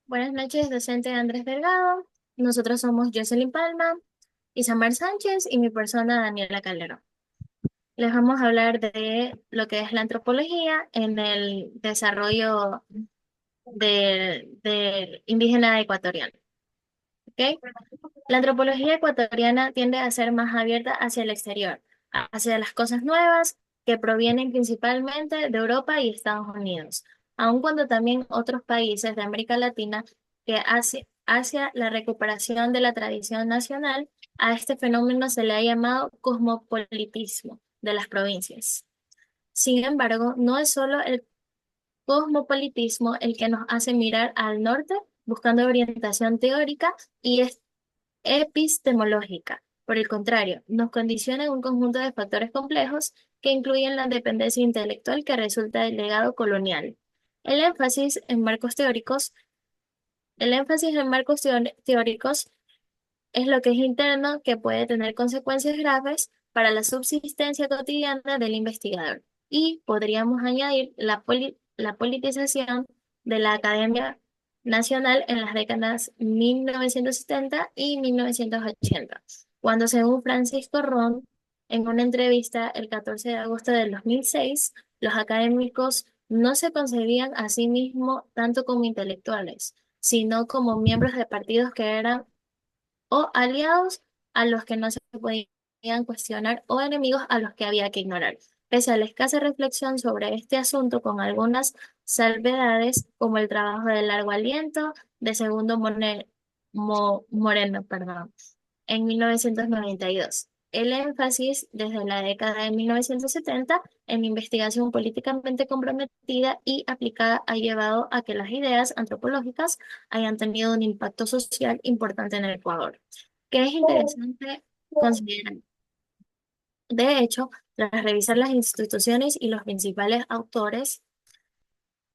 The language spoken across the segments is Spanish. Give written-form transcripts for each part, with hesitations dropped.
Buenas noches, docente Andrés Delgado. Nosotros somos Jocelyn Palma, Isamar Sánchez y mi persona Daniela Calderón. Les vamos a hablar de lo que es la antropología en el desarrollo del indígena ecuatoriano. ¿Ok? La antropología ecuatoriana tiende a ser más abierta hacia el exterior, hacia las cosas nuevas que provienen principalmente de Europa y Estados Unidos, aun cuando también otros países de América Latina que hacia la recuperación de la tradición nacional, a este fenómeno se le ha llamado cosmopolitismo de las provincias. Sin embargo, no es solo el cosmopolitismo el que nos hace mirar al norte buscando orientación teórica y epistemológica. Por el contrario, nos condiciona un conjunto de factores complejos que incluyen la dependencia intelectual que resulta del legado colonial. El énfasis en marcos teóricos, el énfasis en marcos teóricos es lo que es interno que puede tener consecuencias graves para la subsistencia cotidiana del investigador. Y podríamos añadir la politización de la Academia Nacional en las décadas 1970 y 1980, cuando según Francisco Ron, en una entrevista el 14 de agosto del 2006, los académicos no se concebían a sí mismos tanto como intelectuales, sino como miembros de partidos que eran o aliados a los que no se podían cuestionar o enemigos a los que había que ignorar. Pese a la escasa reflexión sobre este asunto, con algunas salvedades, como el trabajo de largo aliento de Moreno, perdón, en 1992. El énfasis desde la década de 1970 en investigación políticamente comprometida y aplicada ha llevado a que las ideas antropológicas hayan tenido un impacto social importante en el Ecuador, que es interesante considerar. De hecho, tras revisar las instituciones y los principales autores,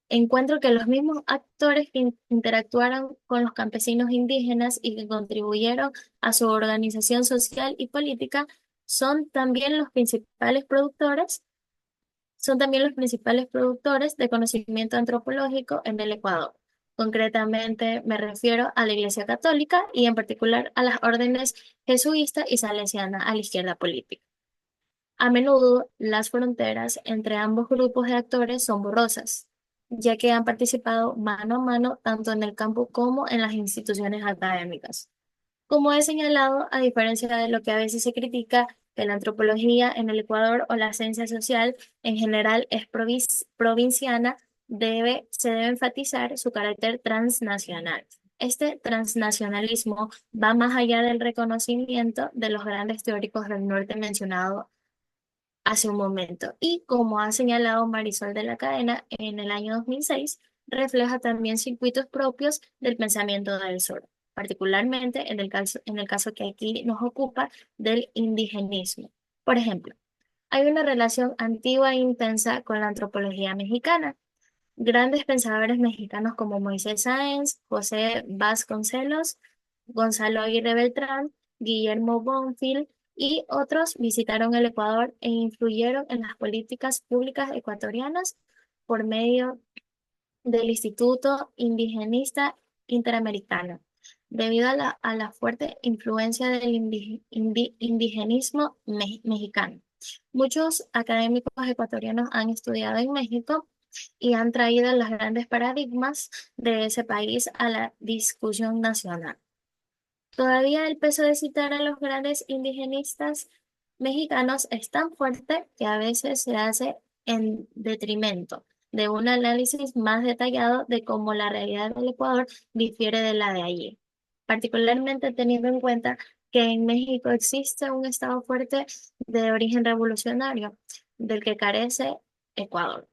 encuentro que los mismos actores que interactuaron con los campesinos indígenas y que contribuyeron a su organización social y política son también los principales productores, son también los principales productores de conocimiento antropológico en el Ecuador. Concretamente, me refiero a la Iglesia Católica y en particular a las órdenes jesuísta y salesiana a la izquierda política. A menudo, las fronteras entre ambos grupos de actores son borrosas, ya que han participado mano a mano tanto en el campo como en las instituciones académicas. Como he señalado, a diferencia de lo que a veces se critica, que la antropología en el Ecuador o la ciencia social en general es provinciana, se debe enfatizar su carácter transnacional. Este transnacionalismo va más allá del reconocimiento de los grandes teóricos del norte mencionados hace un momento. Y como ha señalado Marisol de la Cadena en el año 2006, refleja también circuitos propios del pensamiento del sur, particularmente en el caso que aquí nos ocupa del indigenismo. Por ejemplo, hay una relación antigua e intensa con la antropología mexicana. Grandes pensadores mexicanos como Moisés Sáenz, José Vasconcelos, Gonzalo Aguirre Beltrán, Guillermo Bonfil y otros visitaron el Ecuador e influyeron en las políticas públicas ecuatorianas por medio del Instituto Indigenista Interamericano, debido a la fuerte influencia del indigenismo mexicano. Muchos académicos ecuatorianos han estudiado en México y han traído los grandes paradigmas de ese país a la discusión nacional. Todavía el peso de citar a los grandes indigenistas mexicanos es tan fuerte que a veces se hace en detrimento de un análisis más detallado de cómo la realidad del Ecuador difiere de la de allí, particularmente teniendo en cuenta que en México existe un Estado fuerte de origen revolucionario del que carece Ecuador.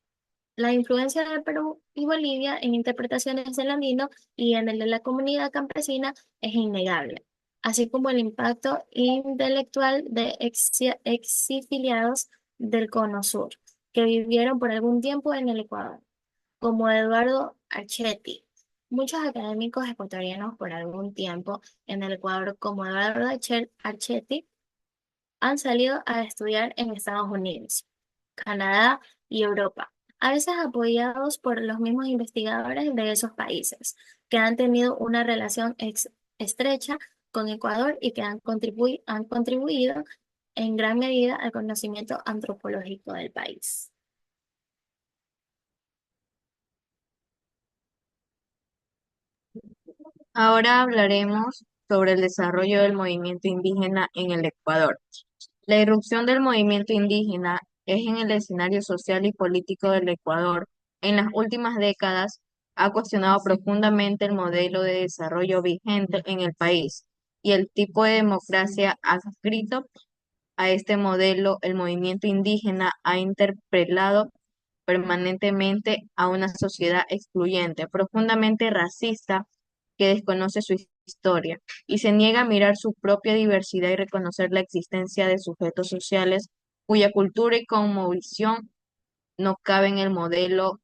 La influencia de Perú y Bolivia en interpretaciones del andino y en el de la comunidad campesina es innegable, así como el impacto intelectual de exifiliados del Cono Sur, que vivieron por algún tiempo en el Ecuador, como Eduardo Archetti. Muchos académicos ecuatorianos por algún tiempo en el Ecuador, como Eduardo Archetti, han salido a estudiar en Estados Unidos, Canadá y Europa. a veces apoyados por los mismos investigadores de esos países, que han tenido una relación estrecha con Ecuador y que han contribuido en gran medida al conocimiento antropológico del país. Ahora hablaremos sobre el desarrollo del movimiento indígena en el Ecuador. La irrupción del movimiento indígena es en el escenario social y político del Ecuador. En las últimas décadas ha cuestionado profundamente el modelo de desarrollo vigente en el país y el tipo de democracia adscrito a este modelo. El movimiento indígena ha interpelado permanentemente a una sociedad excluyente, profundamente racista, que desconoce su historia y se niega a mirar su propia diversidad y reconocer la existencia de sujetos sociales cuya cultura y cosmovisión no cabe en el modelo.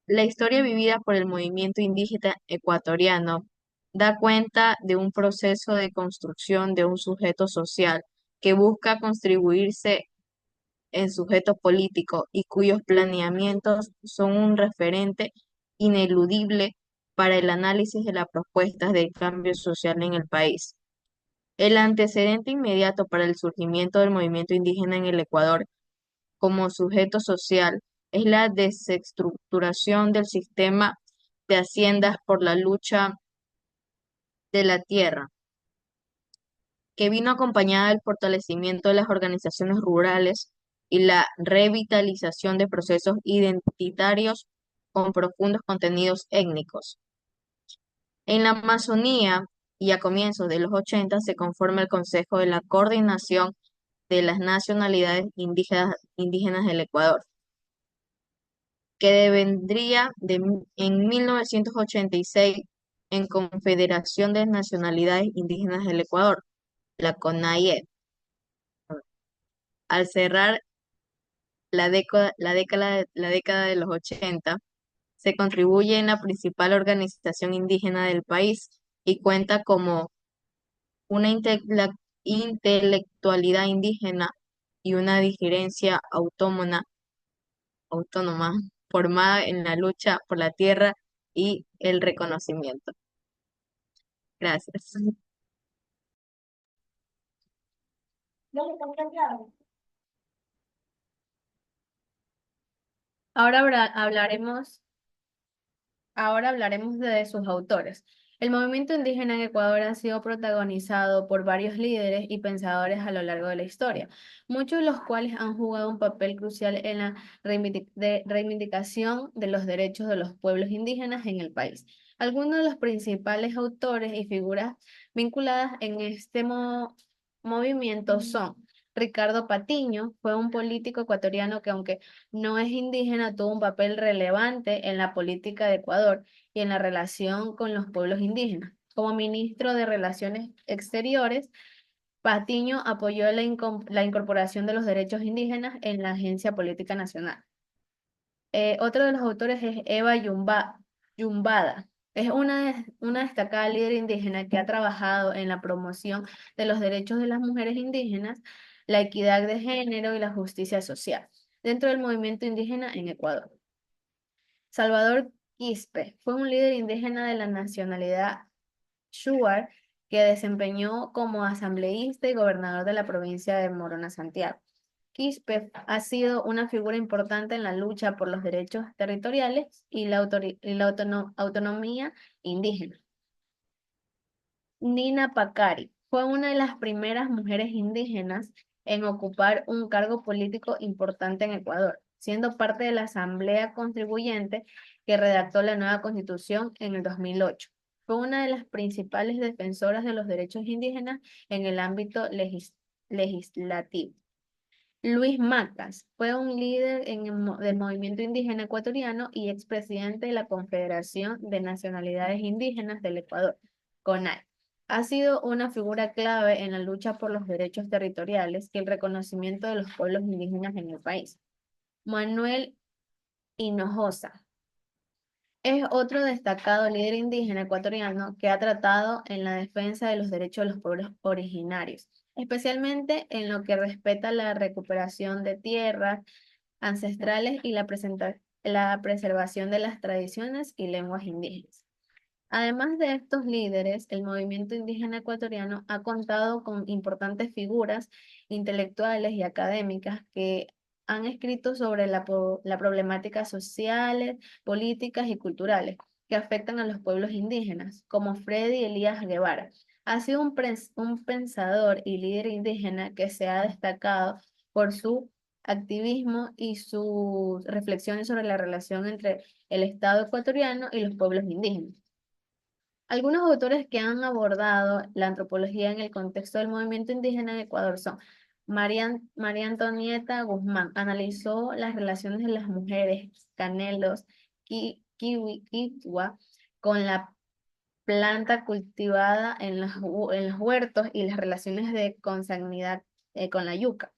La historia vivida por el movimiento indígena ecuatoriano da cuenta de un proceso de construcción de un sujeto social que busca contribuirse en sujeto político y cuyos planeamientos son un referente ineludible para el análisis de las propuestas de cambio social en el país. El antecedente inmediato para el surgimiento del movimiento indígena en el Ecuador como sujeto social es la desestructuración del sistema de haciendas por la lucha de la tierra, que vino acompañada del fortalecimiento de las organizaciones rurales y la revitalización de procesos identitarios con profundos contenidos étnicos. En la Amazonía y a comienzos de los 80 se conforma el Consejo de la Coordinación de las Nacionalidades Indígenas del Ecuador, que devendría en 1986 en Confederación de Nacionalidades Indígenas del Ecuador, la CONAIE. Al cerrar la década de los 80, se contribuye en la principal organización indígena del país y cuenta como una intelectualidad indígena y una dirigencia autónoma formada en la lucha por la tierra y el reconocimiento. Gracias. Ahora hablaremos de sus autores. El movimiento indígena en Ecuador ha sido protagonizado por varios líderes y pensadores a lo largo de la historia, muchos de los cuales han jugado un papel crucial en la reivindicación de los derechos de los pueblos indígenas en el país. Algunos de los principales autores y figuras vinculadas en este movimiento son Ricardo Patiño, fue un político ecuatoriano que, aunque no es indígena, tuvo un papel relevante en la política de Ecuador y en la relación con los pueblos indígenas. Como ministro de Relaciones Exteriores, Patiño apoyó la incorporación de los derechos indígenas en la Agencia Política Nacional. Otro de los autores es Eva Yumbada. Es una destacada líder indígena que ha trabajado en la promoción de los derechos de las mujeres indígenas, la equidad de género y la justicia social dentro del movimiento indígena en Ecuador. Salvador Quispe fue un líder indígena de la nacionalidad Shuar que desempeñó como asambleísta y gobernador de la provincia de Morona Santiago. Quispe ha sido una figura importante en la lucha por los derechos territoriales y la autonomía indígena. Nina Pacari fue una de las primeras mujeres indígenas en ocupar un cargo político importante en Ecuador, siendo parte de la Asamblea Constituyente que redactó la nueva Constitución en el 2008. Fue una de las principales defensoras de los derechos indígenas en el ámbito legislativo. Luis Macas fue un líder del movimiento indígena ecuatoriano y expresidente de la Confederación de Nacionalidades Indígenas del Ecuador, CONAI. Ha sido una figura clave en la lucha por los derechos territoriales y el reconocimiento de los pueblos indígenas en el país. Manuel Hinojosa es otro destacado líder indígena ecuatoriano que ha tratado en la defensa de los derechos de los pueblos originarios, especialmente en lo que respecta a la recuperación de tierras, ancestrales y la preservación de las tradiciones y lenguas indígenas. Además de estos líderes, el movimiento indígena ecuatoriano ha contado con importantes figuras intelectuales y académicas que han escrito sobre la problemática sociales, políticas y culturales que afectan a los pueblos indígenas, como Freddy Elías Guevara. Ha sido un pensador y líder indígena que se ha destacado por su activismo y sus reflexiones sobre la relación entre el Estado ecuatoriano y los pueblos indígenas. Algunos autores que han abordado la antropología en el contexto del movimiento indígena en Ecuador son María Antonieta Guzmán, analizó las relaciones de las mujeres canelos, kiwi, con la planta cultivada en los huertos y las relaciones de consanguinidad con la yuca.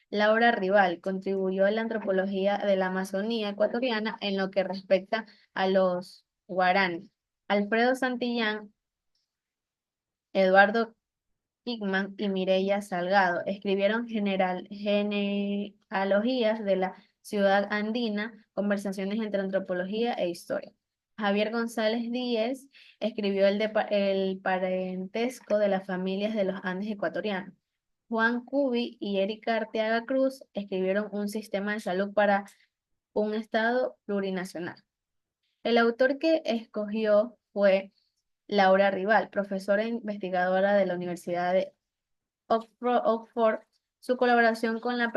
Laura Rival contribuyó a la antropología de la Amazonía ecuatoriana en lo que respecta a los guaraní. Alfredo Santillán, Eduardo Hickman y Mireya Salgado escribieron genealogías de la ciudad andina, conversaciones entre antropología e historia. Javier González Díez escribió el parentesco de las familias de los Andes ecuatorianos. Juan Cubi y Erika Arteaga Cruz escribieron un sistema de salud para un estado plurinacional. El autor que escogió fue Laura Rival, profesora e investigadora de la Universidad de Oxford. Su colaboración con la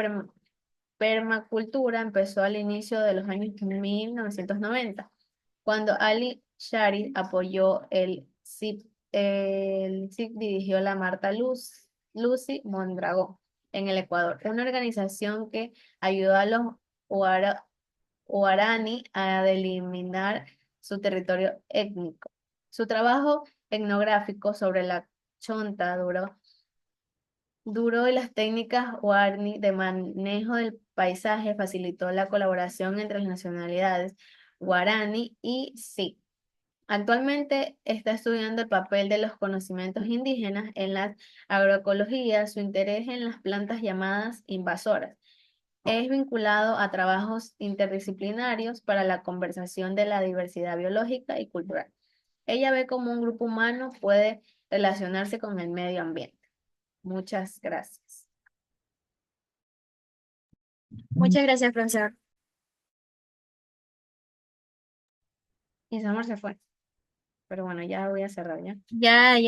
permacultura empezó al inicio de los años 1990, cuando Ali Shari apoyó el CIP dirigió la Marta Lucy Mondragón en el Ecuador, una organización que ayudó a los Guarani a delimitar su territorio étnico. Su trabajo etnográfico sobre la chonta duro y las técnicas Guarani de manejo del paisaje facilitó la colaboración entre las nacionalidades Guarani y Sí. Actualmente está estudiando el papel de los conocimientos indígenas en la agroecología, su interés en las plantas llamadas invasoras. Es vinculado a trabajos interdisciplinarios para la conservación de la diversidad biológica y cultural. Ella ve cómo un grupo humano puede relacionarse con el medio ambiente. Muchas gracias. Muchas gracias, profesor. Y Samar se fue. Pero bueno, ya voy a cerrar ya. Ya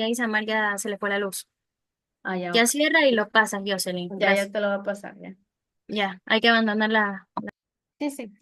Isamar ya se le fue la luz. Ah, ya, Ya cierra y lo pasas, Jocelyn. ya Gracias. te lo va a pasar ya. Ya, hay que abandonar la. Sí, sí.